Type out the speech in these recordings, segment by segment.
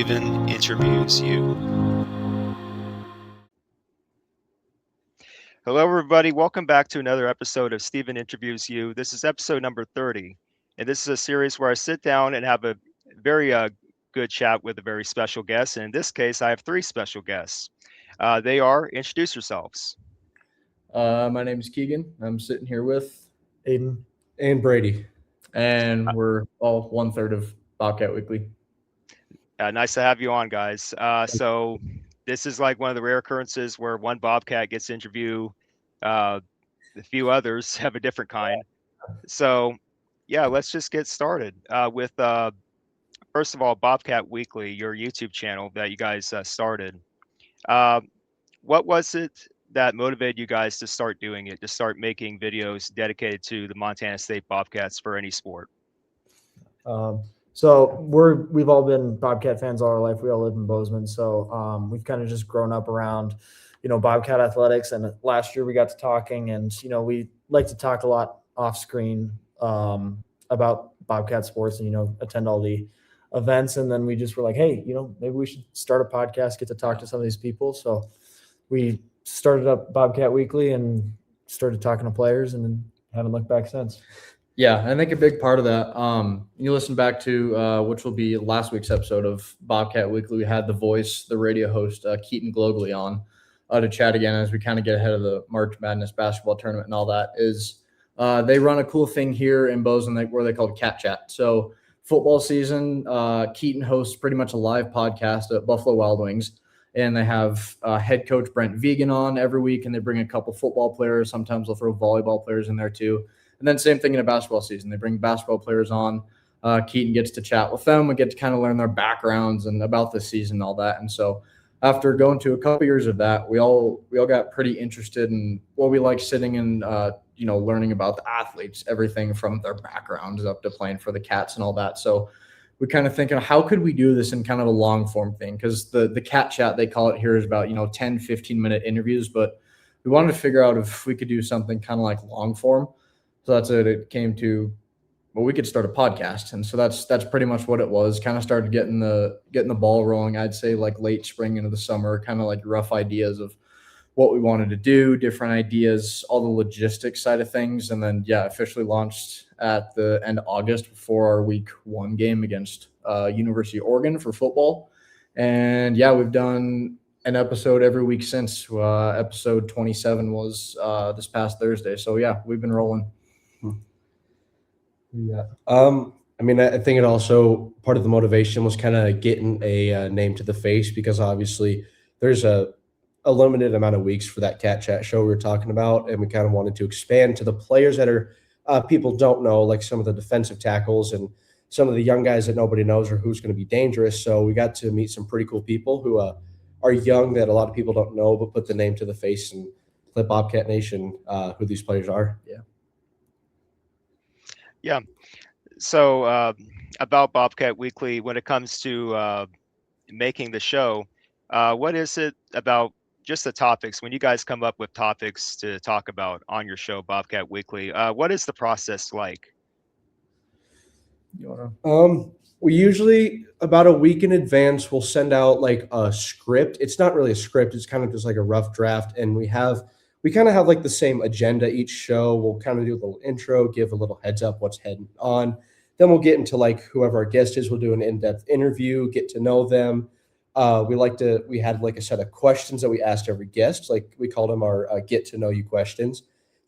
Steven Interviews You. Hello, everybody. Welcome back to another episode of Steven Interviews You. This is episode number 30, and this is a series where I sit down and have a very good chat with a very special guest. And in this case, I have three special guests. Introduce yourselves. My name is Keegan. I'm sitting here with Aiden and Brady, and we're all 1/3 of Bobcat Weekly. Nice to have you on, guys. So this is like one of the rare occurrences where one Bobcat gets to interview a few others have a different kind. So yeah, let's just get started with first of all, Bobcat Weekly, your YouTube channel that you guys started. What was it that motivated you guys to start doing it, to start making videos dedicated to the Montana State Bobcats for any sport? So we've all been Bobcat fans all our life. We all live in Bozeman, so we've kind of just grown up around, Bobcat athletics. And last year we got to talking, and we like to talk a lot off screen about Bobcat sports, and attend all the events. And then we just were like, hey, maybe we should start a podcast, get to talk to some of these people. So we started up Bobcat Weekly and started talking to players, and then haven't looked back since. Yeah, I think a big part of that, you listen back to which will be last week's episode of Bobcat Weekly. We had the radio host, Keaton Globally on to chat again as we kind of get ahead of the March Madness basketball tournament and all that. They run a cool thing here in Bozeman where they call Cat Chat. So football season, Keaton hosts pretty much a live podcast at Buffalo Wild Wings. And they have head coach Brent Vegan on every week, and they bring a couple football players. Sometimes they'll throw volleyball players in there too. And then same thing in a basketball season. They bring basketball players on. Keaton gets to chat with them. We get to kind of learn their backgrounds and about the season and all that. And so after going to a couple years of that, we all got pretty interested in what we like sitting and learning about the athletes, everything from their backgrounds up to playing for the Cats and all that. So we kind of thinking, how could we do this in kind of a long form thing? Because the Cat Chat, they call it here, is about 10, 15-minute interviews. But we wanted to figure out if we could do something kind of like long form. So that's it. It came to, well, we could start a podcast, and so that's pretty much what it was. Kind of started getting the ball rolling. I'd say like late spring into the summer, kind of like rough ideas of what we wanted to do, different ideas, all the logistics side of things, and then officially launched at the end of August before our week 1 game against University of Oregon for football. And we've done an episode every week since. Episode 27 was this past Thursday. So we've been rolling. Yeah. I think it also, part of the motivation was kind of getting a name to the face, because obviously there's a limited amount of weeks for that Cat Chat show we were talking about, and we kind of wanted to expand to the players that are people don't know, like some of the defensive tackles and some of the young guys that nobody knows or who's going to be dangerous. So we got to meet some pretty cool people who are young that a lot of people don't know, but put the name to the face and let Bobcat Nation who these players are. Yeah. So about Bobcat Weekly, when it comes to making the show, what is it about just the topics? When you guys come up with topics to talk about on your show, Bobcat Weekly, what is the process like? We usually, about a week in advance, we'll send out like a script. It's not really a script. It's kind of just like a rough draft. And we kind of have like the same agenda each show. We'll kind of do a little intro, give a little heads up what's heading on. Then we'll get into like whoever our guest is. We'll do an in-depth interview, get to know them. We had like a set of questions that we asked every guest. Like we called them our get to know you questions.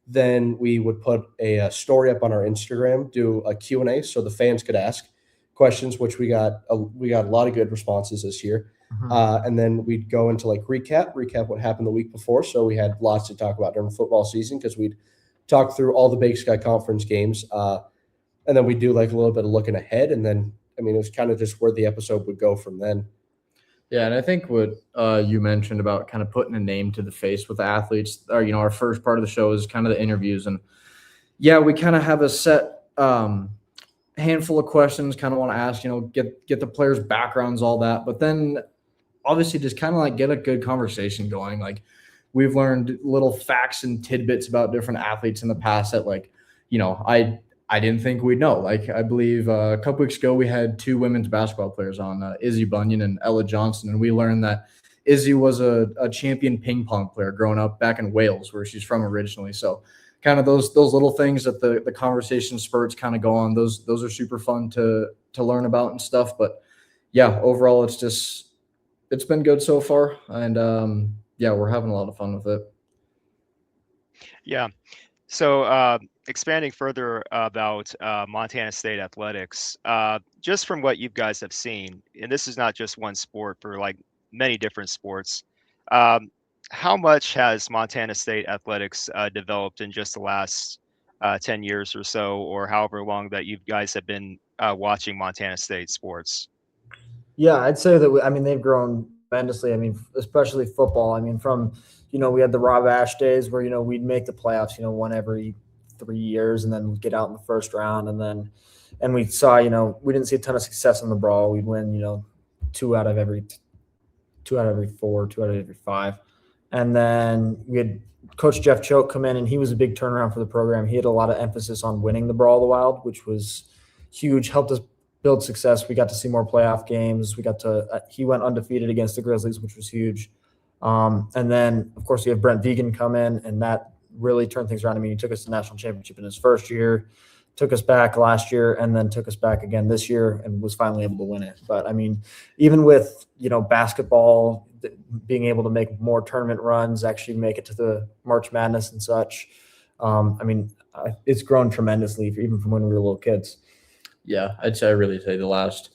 Then we would put a story up on our Instagram, do a Q&A so the fans could ask questions, which we got a lot of good responses this year. And then we'd go into like recap what happened the week before. So we had lots to talk about during football season, because we'd talk through all the Big Sky Conference games. And then we do like a little bit of looking ahead. And then, it was kind of just where the episode would go from then. Yeah, and I think what you mentioned about kind of putting a name to the face with the athletes, our first part of the show is kind of the interviews. And we kind of have a set handful of questions, kind of want to ask, get the players' backgrounds, all that. But then obviously just kind of like get a good conversation going. Like we've learned little facts and tidbits about different athletes in the past that I I didn't think we'd know. Like, I believe a couple weeks ago we had 2 women's basketball players on, Izzy Bunyan and Ella Johnson, and we learned that Izzy was a champion ping pong player growing up back in Wales, where she's from originally. So kind of those little things that the conversation spurts kind of go on. Those are super fun to learn about and stuff. But yeah, overall it's been good so far, and yeah, we're having a lot of fun with it. Yeah. So expanding further about Montana State athletics, just from what you guys have seen, and this is not just one sport, for like many different sports, how much has Montana State athletics developed in just the last 10 years or so, or however long that you guys have been watching Montana State sports? Yeah, I'd say that I mean, they've grown tremendously. I mean, especially football. I mean, from, we had the Rob Ash days where, we'd make the playoffs, one every 3 years, and then we'd get out in the first round. And we saw, we didn't see a ton of success in the Brawl. We'd win, 2 out of every 4, 2 out of every 5. And then we had Coach Jeff Choate come in, and he was a big turnaround for the program. He had a lot of emphasis on winning the Brawl of the Wild, which was huge, helped us build success. We got to see more playoff games. He went undefeated against the Grizzlies, which was huge. And then, of course, you have Brent Vegan come in, and that really turned things around. I mean, he took us to the national championship in his first year, took us back last year, and then took us back again this year, and was finally able to win it. But I mean, even with, basketball being able to make more tournament runs, actually make it to the March Madness and such, I mean, it's grown tremendously, even from when we were little kids. Yeah, I'd really say the last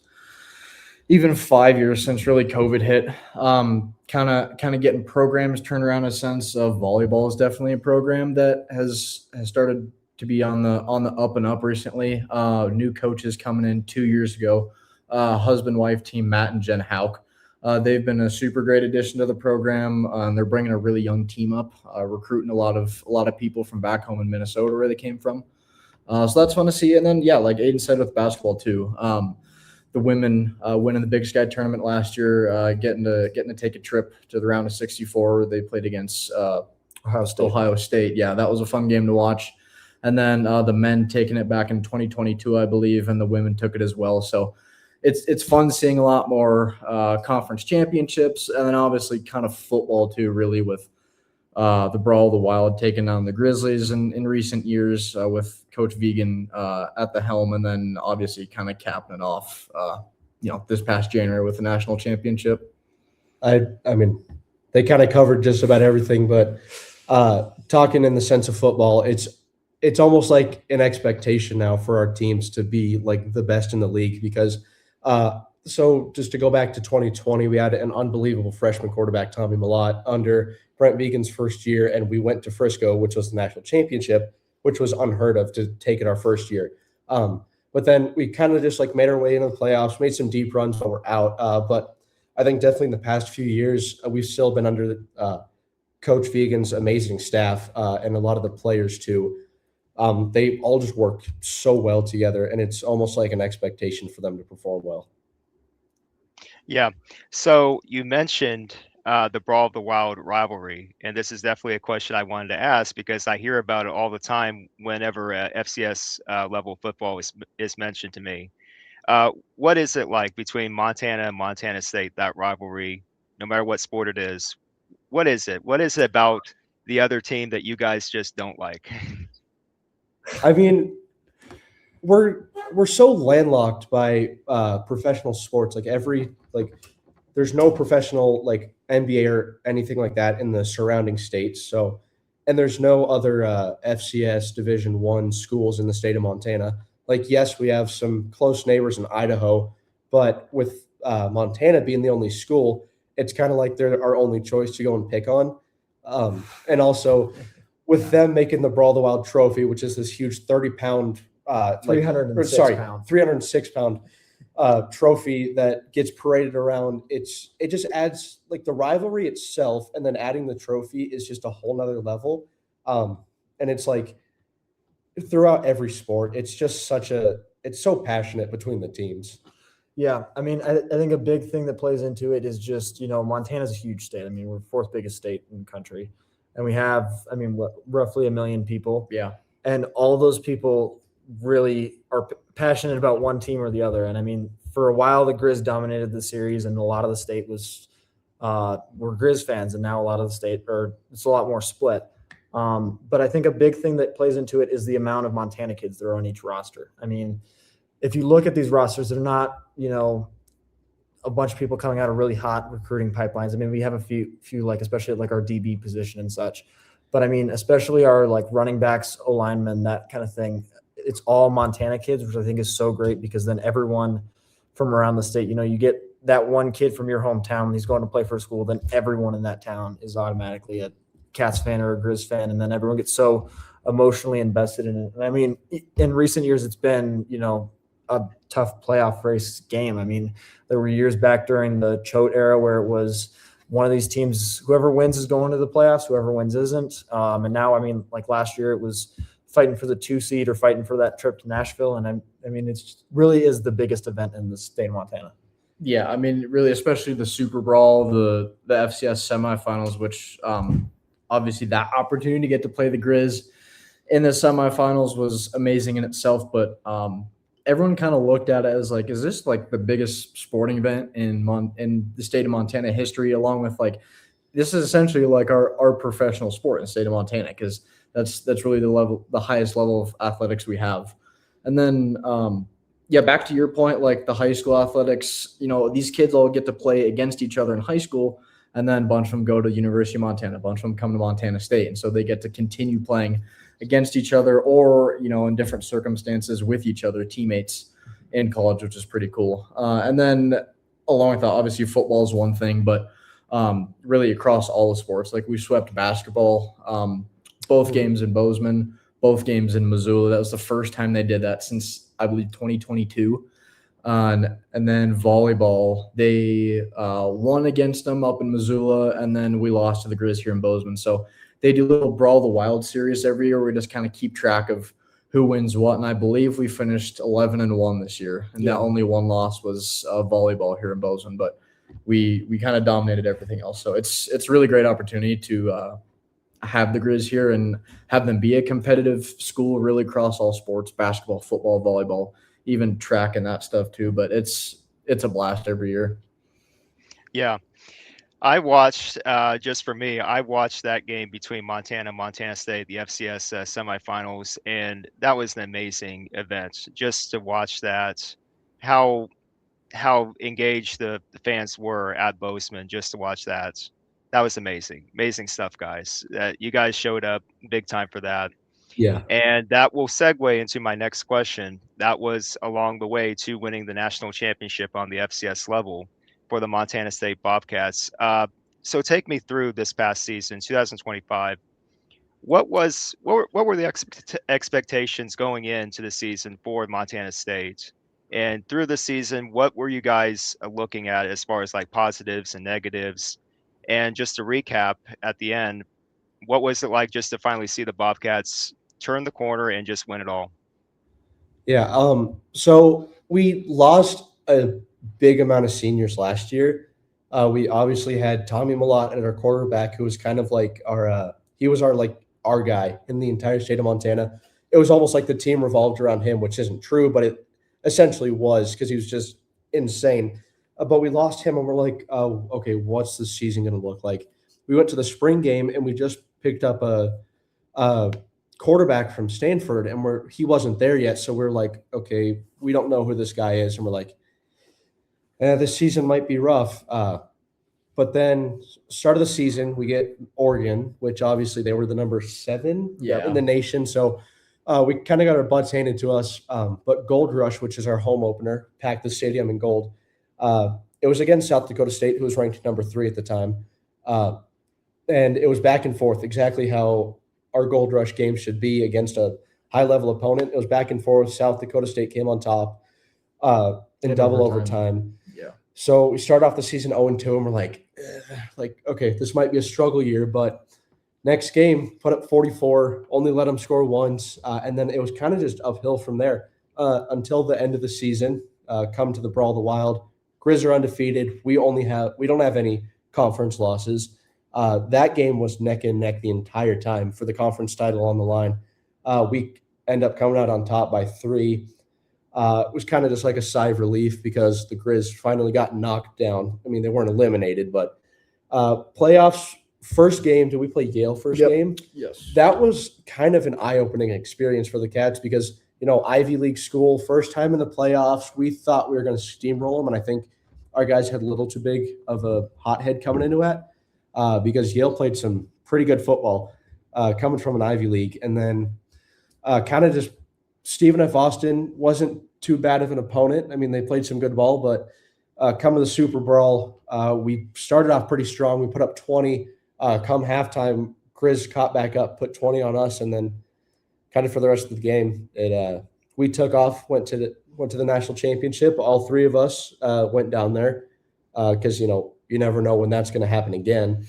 even 5 years since really COVID hit, kind of getting programs turned around. A sense of volleyball is definitely a program that has started to be on the up and up recently. New coaches coming in 2 years ago, husband-wife team Matt and Jen Hauk. They've been a super great addition to the program. They're bringing a really young team up, recruiting a lot of people from back home in Minnesota where they came from. So that's fun to see. And then, yeah, like Aiden said with basketball too, the women winning the Big Sky tournament last year, getting to take a trip to the round of 64. They played against Ohio State. Yeah, that was a fun game to watch. And then the men taking it back in 2022, I believe, and the women took it as well. So it's fun seeing a lot more conference championships, and then obviously kind of football too, really, with the Brawl of the Wild taking on the Grizzlies in recent years with Coach Vegan at the helm, and then obviously kind of capping it off, this past January with the national championship. I mean, they kind of covered just about everything, but talking in the sense of football, it's almost like an expectation now for our teams to be like the best in the league because so just to go back to 2020, we had an unbelievable freshman quarterback, Tommy Malott, under Brent Vegan's first year, and we went to Frisco, which was the national championship, which was unheard of to take it our first year. But then we kind of just like made our way into the playoffs, made some deep runs when we're out. But I think definitely in the past few years, we've still been under Coach Vegan's amazing staff and a lot of the players too. They all just work so well together, and it's almost like an expectation for them to perform well. Yeah. So you mentioned the Brawl of the Wild rivalry, and this is definitely a question I wanted to ask because I hear about it all the time whenever FCS level football is mentioned to me. What is it like between Montana and Montana State, that rivalry, no matter what sport it is? What is it? What is it about the other team that you guys just don't like? I mean, we're so landlocked by professional sports. There's no professional like NBA or anything like that in the surrounding states. So, and there's no other FCS Division I schools in the state of Montana. Like, yes, we have some close neighbors in Idaho, but with Montana being the only school, it's kind of like they're our only choice to go and pick on. And also with them making the Brawl of the Wild trophy, which is this huge 30-pound, 306-pound trophy that gets paraded around. It just adds like the rivalry itself, and then adding the trophy is just a whole nother level. And it's like throughout every sport, it's just it's so passionate between the teams. Yeah, I mean, I think a big thing that plays into it is just, Montana's a huge state. I mean, we're fourth biggest state in the country, and we have, roughly 1 million people. Yeah. And all those people really are passionate about one team or the other. And I mean, for a while, the Grizz dominated the series, and a lot of the state were Grizz fans, and now a lot of the state, or it's a lot more split. But I think a big thing that plays into it is the amount of Montana kids that are on each roster. I mean, if you look at these rosters, they're not, a bunch of people coming out of really hot recruiting pipelines. I mean, we have a few like, especially like our DB position and such. But I mean, especially our like running backs, O-linemen, that kind of thing. It's all Montana kids, which I think is so great, because then everyone from around the state, you get that one kid from your hometown, when he's going to play for a school, then everyone in that town is automatically a Cats fan or a Grizz fan, and then everyone gets so emotionally invested in it. And I mean, in recent years, it's been, a tough playoff race game. I mean, there were years back during the Choate era where it was one of these teams, whoever wins is going to the playoffs, whoever wins isn't. And now, I mean, like last year, it was fighting for the 2 seed or fighting for that trip to Nashville. And I mean, it really is the biggest event in the state of Montana. Yeah, I mean, really, especially the Super Brawl, the FCS semifinals, which obviously that opportunity to get to play the Grizz in the semifinals was amazing in itself. But everyone kind of looked at it as like, is this like the biggest sporting event in the state of Montana history, along with like, this is essentially like our professional sport in the state of Montana, because that's really the highest level of athletics we have. And then, back to your point, like the high school athletics, these kids all get to play against each other in high school, and then a bunch of them go to University of Montana, a bunch of them come to Montana State. And so they get to continue playing against each other, or, in different circumstances with each other, teammates in college, which is pretty cool. And then along with that, obviously football is one thing, but really across all the sports, like we swept basketball, both games in Bozeman, both games in Missoula. That was the first time they did that since, I believe, 2022. And then volleyball, they won against them up in Missoula, and then we lost to the Grizz here in Bozeman. So they do a little Brawl the Wild series every year. We just kind of keep track of who wins what. And I believe we finished 11-1 this year. And that only one loss was volleyball here in Bozeman. But we kind of dominated everything else. So it's a really great opportunity to have the Grizz here and have them be a competitive school really across all sports, basketball, football, volleyball, even track and that stuff too. But it's a blast every year. Yeah. I watched, just for me, I watched that game between Montana and Montana State, the FCS semifinals, and that was an amazing event. Just to watch that, how engaged the fans were at Bozeman, just to watch that. That was amazing. Amazing stuff, guys. You guys showed up big time for that. Yeah. And that will segue into my next question. That was along the way to winning the national championship on the FCS level for the Montana State Bobcats. So take me through this past season, 2025. What were the expectations going into the season for Montana State? And through the season, what were you guys looking at as far as like positives and negatives? And just to recap at the end, what was it like just to finally see the Bobcats turn the corner and just win it all? Yeah. So we lost a big amount of seniors last year. We obviously had Tommy Malott at our quarterback, who was kind of like our guy in the entire state of Montana. It was almost like the team revolved around him, which isn't true, but it essentially was, because he was just insane. But we lost him, and we're like, oh, okay, what's the season going to look like? We went to the spring game, and we just picked up a quarterback from Stanford, and he wasn't there yet. So we're like, okay, we don't know who this guy is. And we're like, this season might be rough. But then start of the season, we get Oregon, which obviously they were the number 7 in the nation. So we kind of got our butts handed to us. But Gold Rush, which is our home opener, packed the stadium in gold. It was against South Dakota State, who was ranked number 3 at the time. And it was back and forth, exactly how our Gold Rush game should be against a high-level opponent. It was back and forth. South Dakota State came on top in double overtime. Yeah. So we start off the season 0-2, and we're like, okay, this might be a struggle year. But next game, put up 44, only let them score once. And then it was kind of just uphill from there until the end of the season, come to the Brawl the Wild. Grizz are undefeated. We don't have any conference losses. That game was neck and neck the entire time for the conference title on the line. We end up coming out on top by 3. It was kind of just like a sigh of relief because the Grizz finally got knocked down. I mean, they weren't eliminated, but playoffs first game. Did we play Yale first game? Yes. That was kind of an eye-opening experience for the Cats because, Ivy League school, first time in the playoffs. We thought we were going to steamroll them, and I think our guys had a little too big of a hothead coming into it because Yale played some pretty good football coming from an Ivy League. And then kind of just Stephen F. Austin wasn't too bad of an opponent. I mean, they played some good ball, but come to the Super Brawl, we started off pretty strong. We put up 20. Come halftime, Grizz caught back up, put 20 on us, and then kind of for the rest of the game, we took off, went to the national championship. All 3 of us went down there because you never know when that's going to happen again.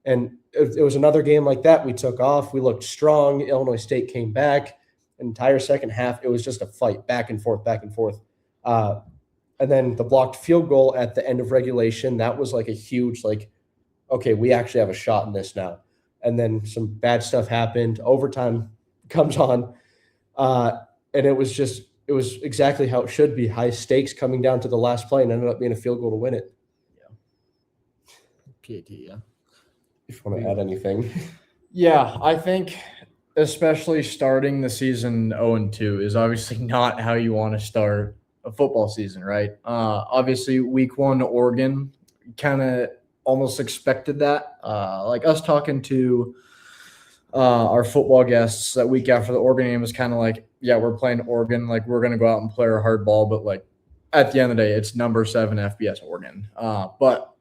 And it was another game like that. We took off. We looked strong. Illinois State came back. Entire second half, it was just a fight, back and forth, back and forth. And then the blocked field goal at the end of regulation, that was like a huge, okay, we actually have a shot in this now. And then some bad stuff happened. Overtime comes on. And it was exactly how it should be. High stakes coming down to the last play and ended up being a field goal to win it. PAT, yeah. If you want to add anything. Yeah, I think especially starting the season 0-2 is obviously not how you want to start a football season, right? Obviously, week 1, Oregon, kind of almost expected that. Like us talking to our football guests that week after the Oregon game was kind of like, yeah, we're playing Oregon. Like, we're going to go out and play our hard ball. But, at the end of the day, it's number 7 FBS Oregon. But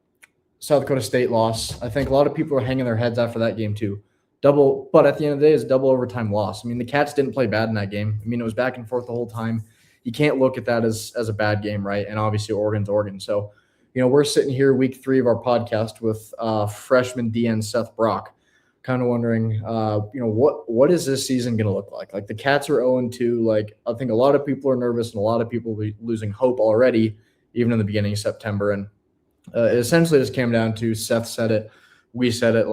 South Dakota State loss. I think a lot of people are hanging their heads after that game too. But at the end of the day, it's a double overtime loss. I mean, the Cats didn't play bad in that game. I mean, it was back and forth the whole time. You can't look at that as a bad game, right? And obviously Oregon's Oregon. So, we're sitting here week 3 of our podcast with freshman DN Seth Brock, kind of wondering, what is this season going to look like? Like, the Cats are 0-2. I think a lot of people are nervous and a lot of people will be losing hope already, even in the beginning of September. And it essentially just came down to Seth said it, we said it,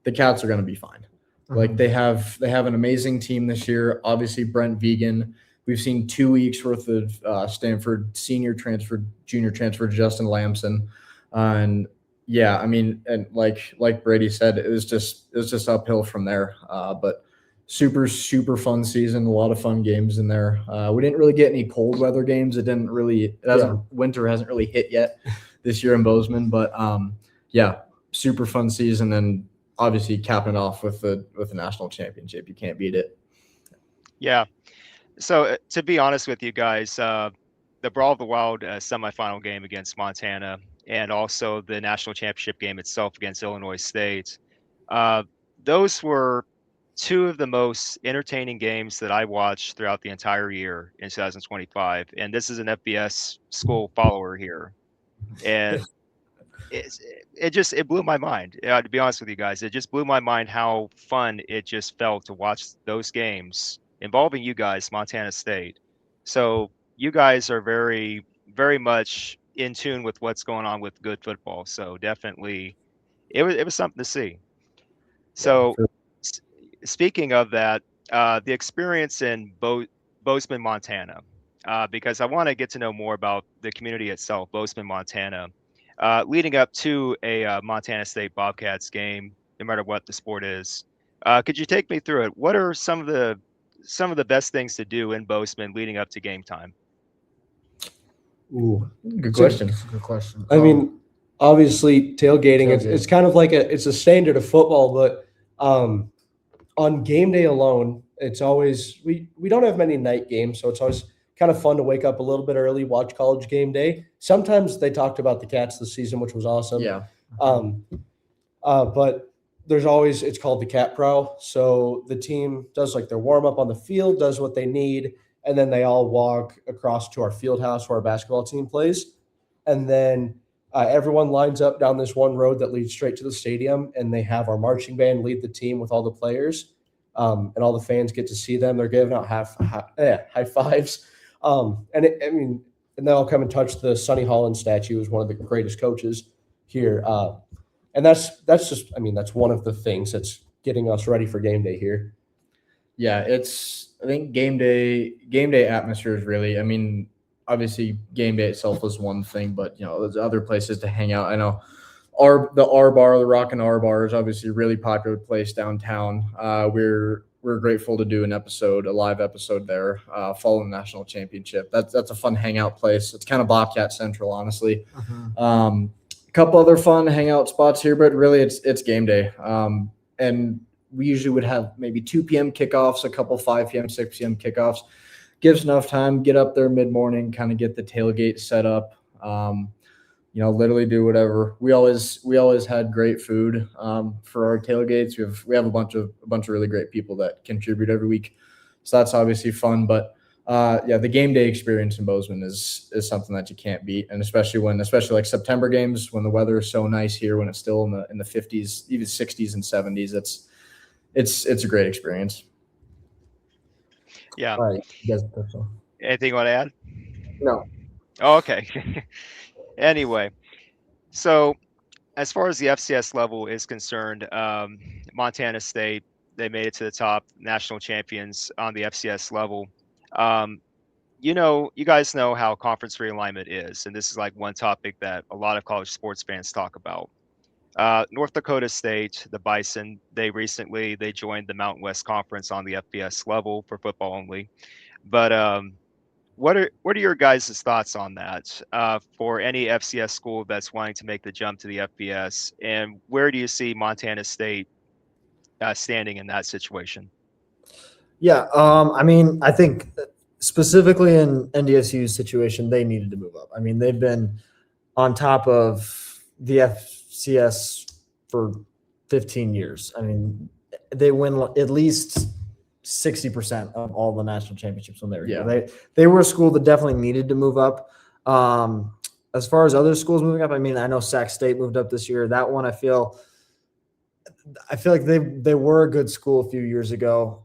the Cats are going to be fine. They have an amazing team this year. Obviously, Brent Vegan. We've seen 2 weeks worth of Stanford senior transfer, junior transfer, Justin Lamson, and yeah, I mean, and like Brady said, it was just uphill from there. But super fun season, a lot of fun games in there. We didn't really get any cold weather games. Winter hasn't really hit yet this year in Bozeman, but yeah, super fun season, and obviously capping it off with the national championship. You can't beat it. Yeah. So to be honest with you guys, the Brawl of the Wild semifinal game against Montana and also the national championship game itself against Illinois State, those were 2 of the most entertaining games that I watched throughout the entire year in 2025. And this is an FBS school follower here. And it blew my mind. To be honest with you guys, it just blew my mind how fun it just felt to watch those games involving you guys, Montana State. So you guys are very, very much in tune with what's going on with good football. So definitely, it was something to see. So speaking of that, the experience in Bozeman, Montana, because I want to get to know more about the community itself, Bozeman, Montana, leading up to a Montana State Bobcats game, no matter what the sport is. Could you take me through it? What are some of the best things to do in Bozeman leading up to game time? Ooh, good question. Good question. I mean, obviously tailgating. It's kind of like it's a standard of football, but on game day alone, it's always we don't have many night games, so it's always kind of fun to wake up a little bit early, watch college game day. Sometimes they talked about the Cats this season, which was awesome. Yeah. But there's always, it's called the Cat Prowl. So the team does their warm up on the field, does what they need, and then they all walk across to our field house where our basketball team plays. And then everyone lines up down this one road that leads straight to the stadium, and they have our marching band lead the team with all the players. And all the fans get to see them. They're giving out high fives. And they all come and touch the Sonny Holland statue, who's one of the greatest coaches here. And that's just, that's one of the things that's getting us ready for game day here. Yeah, it's I think game day atmosphere is really, I mean, obviously game day itself is one thing, but there's other places to hang out. I know the R Bar, the Rock and R Bar, is obviously a really popular place downtown. We're grateful to do a live episode there, following the national championship. That's a fun hangout place. It's kind of Bobcat Central, honestly. A couple other fun hangout spots here, but really it's game day. And we usually would have maybe 2 p.m. kickoffs, a couple 5 p.m., 6 p.m. kickoffs. Gives enough time, get up there mid-morning, kind of get the tailgate set up. Literally do whatever. We always had great food for our tailgates. We have a bunch of really great people that contribute every week, so that's obviously fun. But the game day experience in Bozeman is something that you can't beat, and especially like September games when the weather is so nice here, when it's still in the 50s, even 60s and 70s. It's a great experience. Yeah. All right, you guys. Anything you want to add? No. Oh, okay. Anyway, so as far as the FCS level is concerned, Montana State, they made it to the top, national champions on the FCS level. You guys know how conference realignment is, and this is like one topic that a lot of college sports fans talk about. North Dakota State, the Bison, they joined the Mountain West Conference on the FBS level for football only. But what are your guys' thoughts on that for any FCS school that's wanting to make the jump to the FBS? And where do you see Montana State standing in that situation? Yeah, I mean, I think specifically in NDSU's situation, they needed to move up. I mean, they've been on top of the FCS for 15 years. I mean, they win at least 60% of all the national championships when they were here. They were a school that definitely needed to move up. As far as other schools moving up, I mean, I know Sac State moved up this year. That one, I feel like they were a good school a few years ago,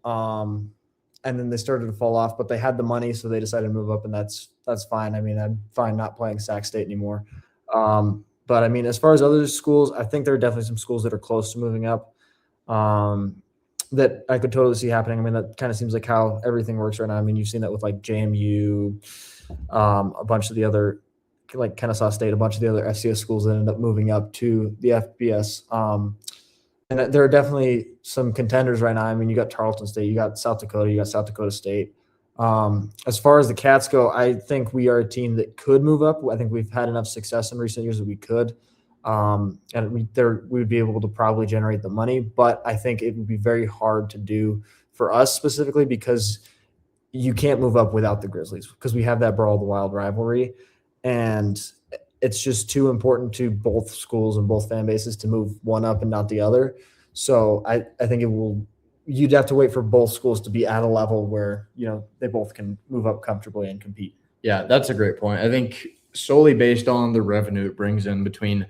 and then they started to fall off. But they had the money, so they decided to move up, and that's fine. I mean, I'm fine not playing Sac State anymore. But I mean, as far as other schools, I think there are definitely some schools that are close to moving up. That I could totally see happening. I mean, that kind of seems like how everything works right now. I mean, you've seen that with like JMU, a bunch of the other, like Kennesaw State, a bunch of the other FCS schools that end up moving up to the FBS. And there are definitely some contenders right now. I mean, you got Tarleton State, you got South Dakota, you got South Dakota State. As far as the Cats go, I think we are a team that could move up. I think we've had enough success in recent years that we could. And we would be able to probably generate the money, but I think it would be very hard to do for us specifically because you can't move up without the Grizzlies because we have that Brawl the Wild rivalry, and it's just too important to both schools and both fan bases to move one up and not the other. So I think you'd have to wait for both schools to be at a level where, they both can move up comfortably and compete. Yeah, that's a great point. I think solely based on the revenue it brings in between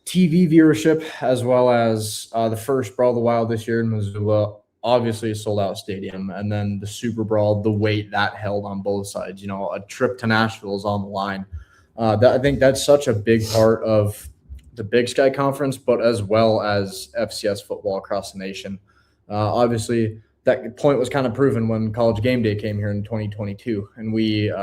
TV viewership as well as the first Brawl the Wild this year in Missoula, obviously a sold-out stadium, and then the Super Brawl, the weight that held on both sides. A trip to Nashville is on the line. I think that's such a big part of the Big Sky Conference, but as well as FCS football across the nation. Obviously, that point was kind of proven when College Game Day came here in 2022, and we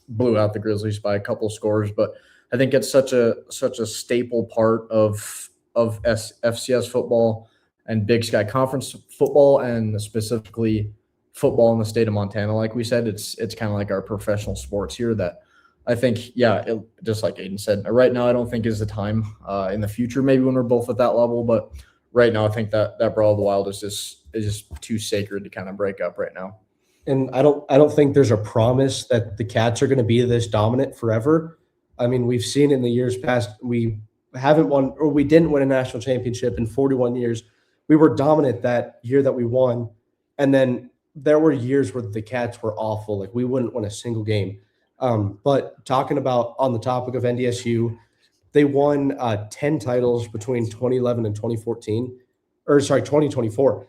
blew out the Grizzlies by a couple scores. But I think it's such a staple part of FCS football and Big Sky Conference football, and specifically football in the state of Montana. Like we said, it's kind of like our professional sports here that I think, just like Aiden said, right now I don't think is the time. In the future, maybe when we're both at that level, but right now I think that Brawl of the Wild is just too sacred to kind of break up right now. And I don't think there's a promise that the Cats are going to be this dominant forever. I mean, we've seen in the years past, we haven't won, or we didn't win a national championship in 41 years. We were dominant that year that we won. And then there were years where the Cats were awful. Like, we wouldn't win a single game. But talking about on the topic of NDSU, they won 10 titles between 2011 and 2024.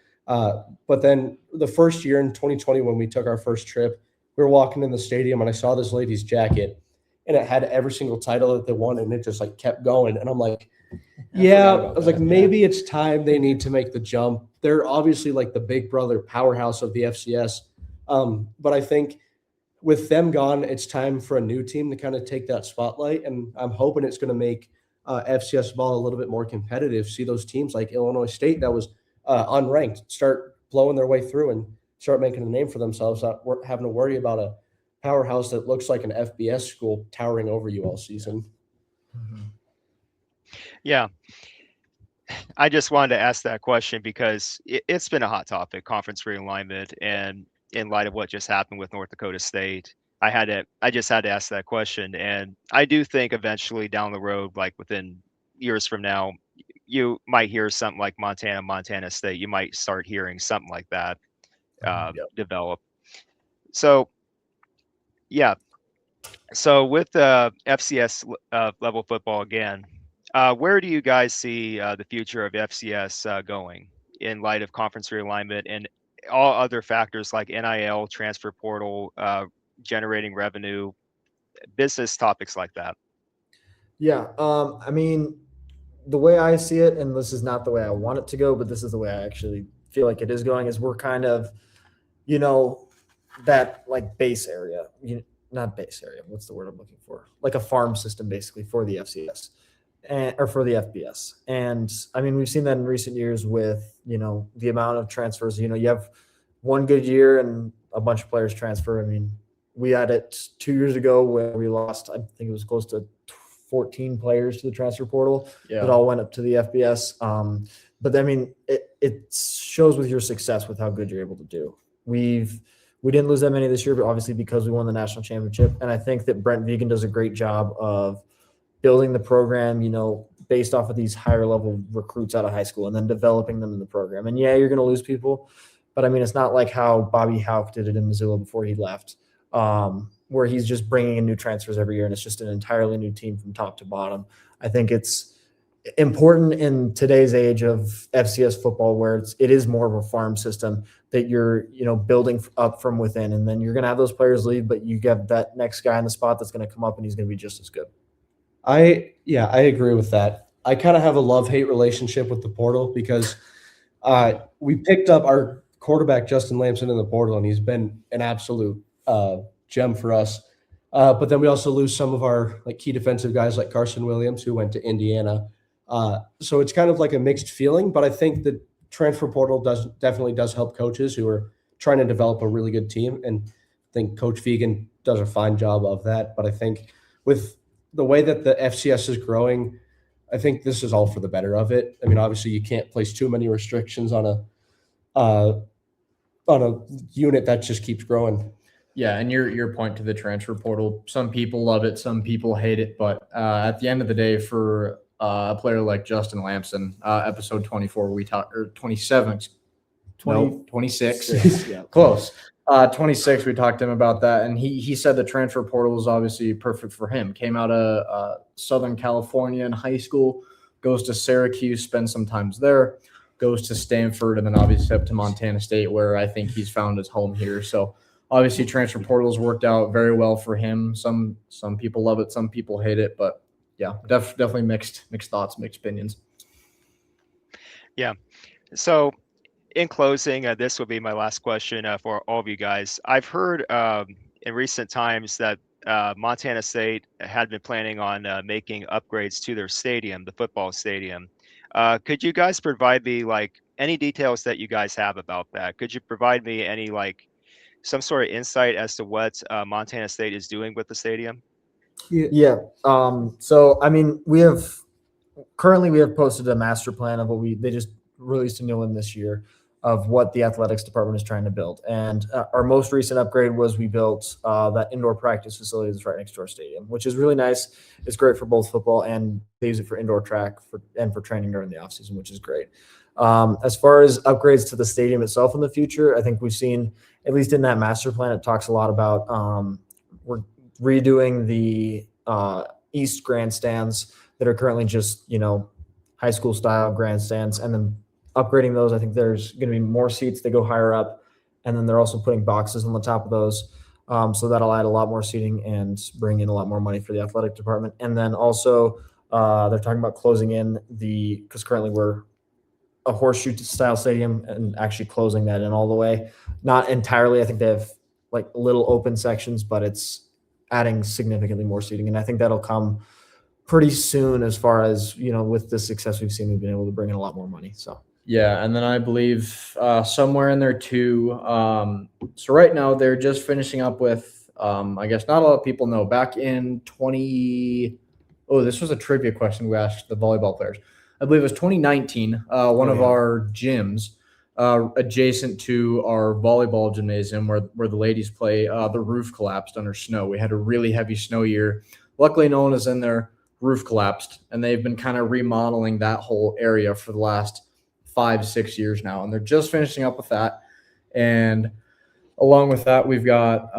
But then the first year in 2020, when we took our first trip, we were walking in the stadium and I saw this lady's jacket and it had every single title that they won, and it just like kept going. And I'm like, maybe it's time they need to make the jump. They're obviously like the big brother powerhouse of the FCS, But I think with them gone, it's time for a new team to kind of take that spotlight. And I'm hoping it's going to make FCS ball a little bit more competitive. See those teams like Illinois State that was unranked start blowing their way through and start making a name for themselves, not having to worry about a powerhouse that looks like an FBS school towering over you all season. Yeah. I just wanted to ask that question because it's been a hot topic, conference realignment, and in light of what just happened with North Dakota State, I just had to ask that question. And I do think eventually down the road, like within years from now, you might hear something like Montana State. You might start hearing something like that develop. So, yeah. So with FCS level football again, where do you guys see the future of FCS going in light of conference realignment and all other factors like NIL, transfer portal, generating revenue, business topics like that? Yeah. I mean, the way I see it, and this is not the way I want it to go, but this is the way I actually feel like it is going, is we're kind of, that like base area, not base area. What's the word I'm looking for? Like a farm system basically for the FCS or for the FBS. And I mean, we've seen that in recent years with, the amount of transfers, you have one good year and a bunch of players transfer. I mean, we had it 2 years ago where we lost, I think it was close to 14 players to the transfer portal that all went up to the FBS. But I mean, it shows with your success with how good you're able to do. We didn't lose that many this year, but obviously because we won the national championship. And I think that Brent Vegan does a great job of building the program, based off of these higher level recruits out of high school and then developing them in the program. And yeah, you're going to lose people, but I mean, it's not like how Bobby Houck did it in Missoula before he left, where he's just bringing in new transfers every year and it's just an entirely new team from top to bottom. I think it's important in today's age of FCS football where it is more of a farm system that you're, building up from within, and then you're going to have those players leave, but you get that next guy in the spot that's going to come up and he's going to be just as good. I agree with that. I kind of have a love-hate relationship with the portal because we picked up our quarterback, Justin Lamson, in the portal, and he's been an absolute gem for us. But then we also lose some of our key defensive guys like Carson Williams, who went to Indiana. So it's kind of like a mixed feeling, but I think the transfer portal definitely does help coaches who are trying to develop a really good team. And I think Coach Vegan does a fine job of that. But I think with the way that the FCS is growing, I think this is all for the better of it. I mean, obviously you can't place too many restrictions on a unit that just keeps growing. Yeah, and your point to the transfer portal, some people love it, some people hate it, but at the end of the day, for a player like Justin Lamson, episode 24, we talked, or 27, 26, yeah, close. 26, we talked to him about that, and he said the transfer portal was obviously perfect for him. Came out of Southern California in high school, goes to Syracuse, spends some time there, goes to Stanford, and then obviously up to Montana State, where I think he's found his home here. So obviously transfer portals worked out very well for him. Some people love it, some people hate it, but yeah, definitely mixed thoughts, mixed opinions. Yeah. So in closing, this will be my last question for all of you guys. I've heard in recent times that Montana State had been planning on making upgrades to their stadium, the football stadium. Could you guys provide me any details that you guys have about that? Could you provide me any some sort of insight as to what Montana State is doing with the stadium? Yeah. So I mean, we have posted a master plan of they just released a new one this year of what the athletics department is trying to build. And our most recent upgrade was we built that indoor practice facility that's right next to our stadium, which is really nice. It's great for both football, and they use it for indoor track and for training during the offseason, which is great. As far as upgrades to the stadium itself in the future, I think we've seen, at least in that master plan, it talks a lot about we're redoing the east grandstands that are currently just, high school style grandstands, and then upgrading those. I think there's going to be more seats that go higher up, and then they're also putting boxes on the top of those. So that'll add a lot more seating and bring in a lot more money for the athletic department. And then also they're talking about closing in because currently we're a horseshoe style stadium and actually closing that in all the way. Not entirely. I think they have like little open sections, but it's adding significantly more seating. And I think that'll come pretty soon as far as, with the success we've seen, we've been able to bring in a lot more money. So. Yeah, and then I believe somewhere in there too. So right now they're just finishing up with, I guess not a lot of people know, back in this was a trivia question we asked the volleyball players. I believe it was 2019, one of our gyms adjacent to our volleyball gymnasium where the ladies play, the roof collapsed under snow. We had a really heavy snow year. Luckily, no one is in there. Roof collapsed, and they've been kind of remodeling that whole area for the last 5-6 years now, and they're just finishing up with that. And along with that, we've got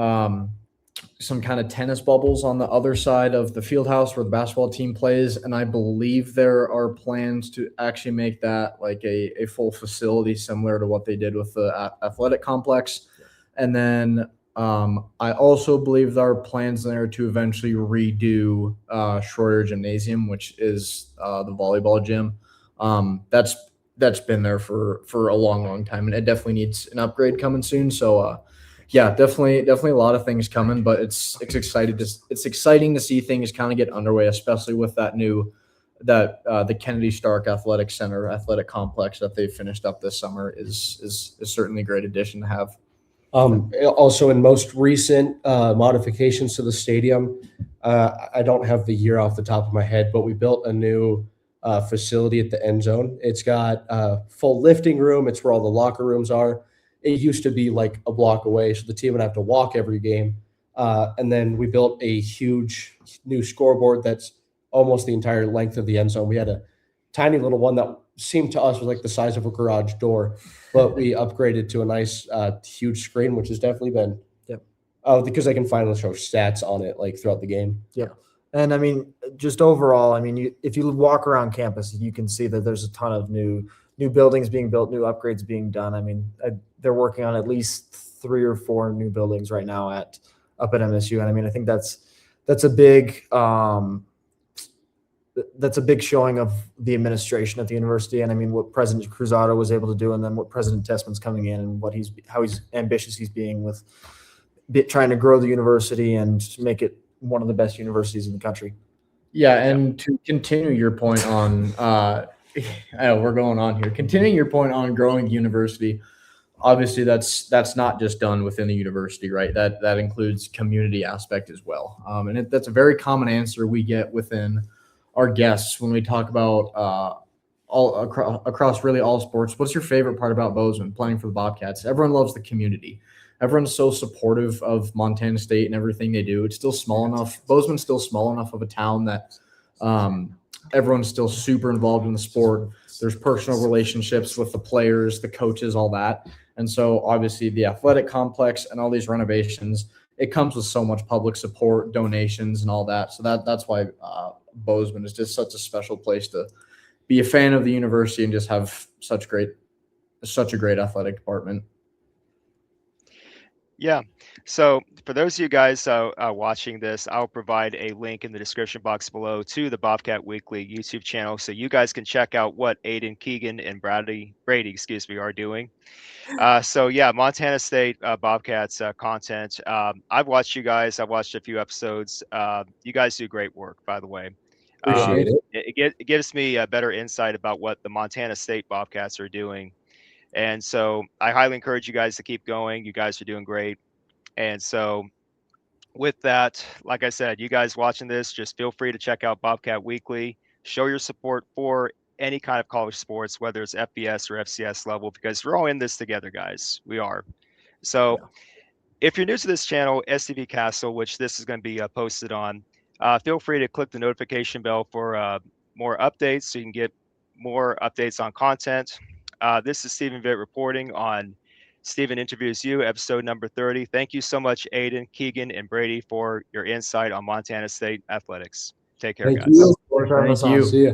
some kind of tennis bubbles on the other side of the field house where the basketball team plays, and I believe there are plans to actually make that like a full facility similar to what they did with the athletic complex. And then I also believe there are plans there to eventually redo Schroeder Gymnasium, which is the volleyball gym. That's been there for a long time, and it definitely needs an upgrade coming soon. So yeah, definitely a lot of things coming, but it's exciting to see things kind of get underway, especially with the Kennedy Stark Athletic Center, athletic complex that they finished up this summer is certainly a great addition to have. Also, in most recent modifications to the stadium, I don't have the year off the top of my head, but we built a new facility at the end zone. It's got a full lifting room. It's where all the locker rooms are. It used to be like a block away, so the team would have to walk every game. And then we built a huge new scoreboard that's almost the entire length of the end zone. We had a tiny little one that seemed to us was like the size of a garage door, but we upgraded to a nice huge screen, which has definitely been because I can finally show stats on it like throughout the game. Yeah. And I mean, just overall, I mean, if you walk around campus, you can see that there's a ton of new buildings being built, new upgrades being done. I mean, they're working on at least 3 or 4 new buildings right now up at MSU. And I mean, I think that's a big showing of the administration at the university. And I mean, what President Cruzado was able to do, and then what President Tessman's coming in and how he's ambitious he's being with trying to grow the university and make it one of the best universities in the country. Yeah, and to continue your point on we're going on here. Continuing your point on growing the university, obviously that's not just done within the university, right? That includes community aspect as well. And that's a very common answer we get within our guests when we talk about all across really all sports. What's your favorite part about Bozeman, playing for the Bobcats? Everyone loves the community. Everyone's so supportive of Montana State and everything they do. It's still small enough. Bozeman's still small enough of a town that everyone's still super involved in the sport. There's personal relationships with the players, the coaches, all that. And so obviously the athletic complex and all these renovations, it comes with so much public support, donations, and all that. So that's why Bozeman is just such a special place to be a fan of the university and just have such a great athletic department. Yeah. So for those of you guys watching this, I'll provide a link in the description box below to the Bobcat Weekly YouTube channel, so you guys can check out what Aiden, Keegan, and Brady, are doing. So yeah, Montana State Bobcats content. I've watched you guys. I've watched a few episodes. You guys do great work, by the way. Appreciate it. It gives me a better insight about what the Montana State Bobcats are doing. And so I highly encourage you guys to keep going. You guys are doing great. And so with that, like I said, you guys watching this, just feel free to check out Bobcat Weekly. Show your support for any kind of college sports, whether it's FBS or FCS level, because we're all in this together, guys. We are. So if you're new to this channel, STV Castle, which this is going to be posted on, feel free to click the notification bell for more updates so you can get more updates on content. This is Stephen Vitt reporting on Stephen Interviews You, episode number 30. Thank you so much, Aiden, Keegan, and Brady, for your insight on Montana State athletics. Take care, guys. Thank you. Thank you. See ya.